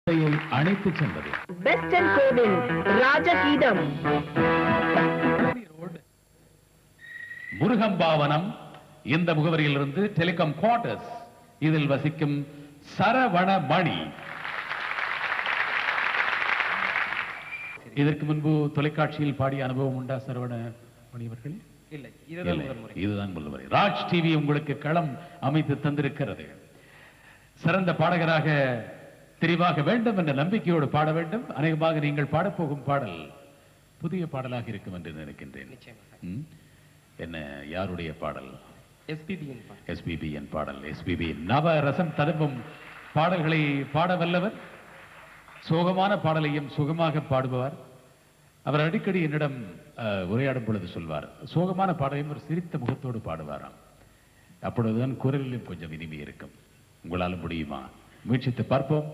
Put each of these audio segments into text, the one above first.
அழைத்து சென்றது. வெஸ்டர்ன் கோவில் ராஜகீதம், முருகம்பாவனம். இந்த முகவரியிலிருந்து டெலிகாம் குவார்டர்ஸ், இதில் வசிக்கும் சரவணமணி. இதற்கு முன்பு தொலைக்காட்சியில் பாடிய அனுபவம் உண்டா சரவணமணி அவர்களே? இல்லை, இதுதான் முதல் முறை. ராஜ் டிவி உங்களுக்கு களம் அமைத்து தந்திருக்கிறது. சிறந்த பாடகராக தெரிவாக வேண்டும் என்ற நம்பிக்கையோடு பாட வேண்டும். அநேகமாக நீங்கள் பாடப்போகும் பாடல் புதிய பாடலாக இருக்கும் என்று நினைக்கின்றேன். என்ன, யாருடைய பாடல்? எஸ்பிபியின் பாடல். எஸ்பிபி நவ ரசம் ததும்பும் பாடல்களை பாட வல்லவர். சோகமான பாடலையும் சுகமாக பாடுபவர். அவர் அடிக்கடி என்னிடம் உரையாடும் பொழுது சொல்வார், சோகமான பாடலையும் ஒரு சிரித்த முகத்தோடு பாடுவாராம். அப்பொழுதுதான் குரலிலும் கொஞ்சம் இனிமை இருக்கும். உங்களால் முடியுமா? முயற்சித்து பார்ப்போம்.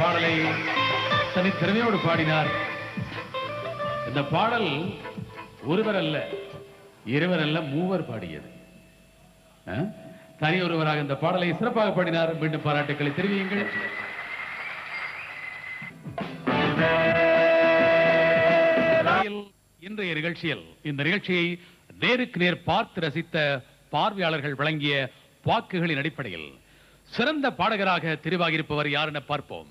பாடலை தனித்திறமையோடு பாடினார். இந்த பாடல் ஒருவர் அல்ல, இருவர் அல்ல, மூவர் பாடியது. தனி ஒருவராக இந்த பாடலை சிறப்பாக பாடினார். மீண்டும் பாராட்டுக்களை தெரிவியுங்கள். இன்றைய நிகழ்ச்சியில் இந்த நிகழ்ச்சியை நேருக்கு நேர் பார்த்து ரசித்த பார்வையாளர்கள் வழங்கிய வாக்குகளின் அடிப்படையில் சிறந்த பாடகராக தெரிவாகியிருப்பவர் யார் என பார்ப்போம்.